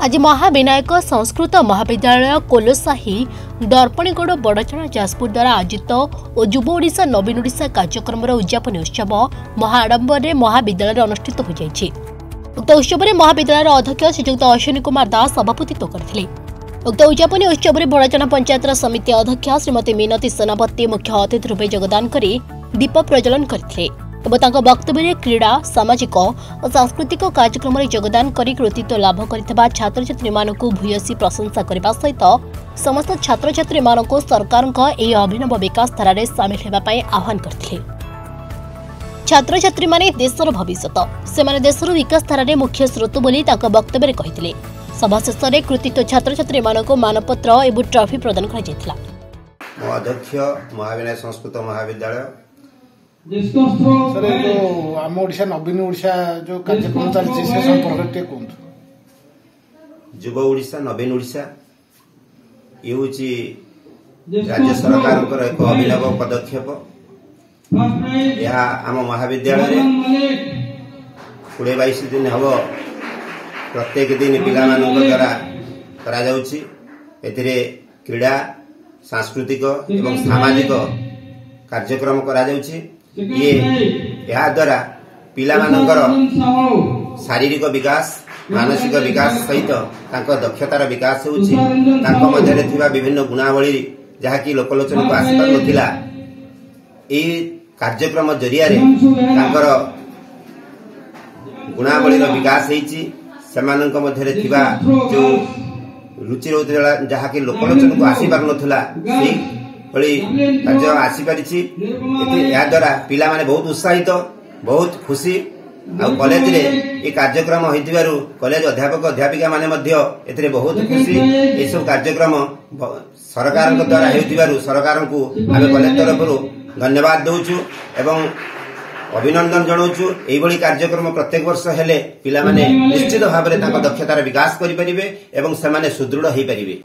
आज महाविनायक संस्कृत महाविद्यालय कोलोसाही दर्पणीगढ़ बड़चना जाजपुर द्वारा आयोजित और युव ओडिशा नवीन ओडिशा कार्यक्रम उद्यापन उत्सव महाआडंबर महाविद्यालय अनुष्ठित हो जाएगी। उक्त उत्सव में महाविद्यालय अध्यक्ष श्रीजुक्त अश्विनी कुमार दास सभापतित्व करथिले। उक्त उद्यापन उत्सव में बड़चना पंचायत समिति अध्यक्ष श्रीमती मीनती सेनापति मुख्य अतिथि रूपे योगदान कर दीप प्रज्वलन करथिले। वक्तव्य में क्रीड़ा सामाजिक और सांस्कृतिक कार्यक्रम में योगदान कर कृतित्व लाभ कर छात्र छात्री मानक भूयसी प्रशंसा करने सहित समस्त छात्र छात्री मानक सरकार अभिनव विकास धारा में सामिल होगापी आह्वान करते। छात्र छात्री माने देशर भविष्य से देशर विकास धारा में मुख्य स्रोत बोली वक्तव्य में कहते। सभा शेष में कृतित्व छात्र छात्री मानक मानपत्र और ट्रॉफी प्रदान कर अध्यक्ष महाविनायक संस्कृत महाविद्यालय सर जो आम ओडिशा नवीन ओडिशा जो कार्यक्रम चलती से संपर्क कहूँ। युव ओडिशा नवीन ओडिशा ये राज्य सरकार एक अभिनव पदक्षेप। यह आम महाविद्यालय 20-22 दिन हम प्रत्येक दिन पिला द्वारा क्रीड़ा सांस्कृतिक एवं सामाजिक कार्यक्रम करा ये द्वारा पिला शारीरिक विकास मानसिक विकास सहित दक्षतार विकास होता विभिन्न गुणावली जहाँकि लोकलोचन को आसी पारा कार्यक्रम जरिया गुणावलीर विकास होती जो रुचि रोता जहाँकि लोकलोचन को आसी पार कार्य आसीपारी। या द्वारा पिला माने बहुत उत्साहित बहुत खुशी कॉलेज रे ये कार्यक्रम होइतिबारु कॉलेज अध्यापक अध्यापिका माने मध्य बहुत खुशी। ये सब कार्यक्रम सरकार द्वारा होइतिबारु सरकार को आमे कॉलेज तरफ धन्यवाद दउछु एवं अभिनंदन जनाऊँ। यही कार्यक्रम प्रत्येक वर्ष हेले पिला माने निश्चित भाव में दक्षतार विकास करि परिबे एवं से सुदृढ़ हो पारिबे।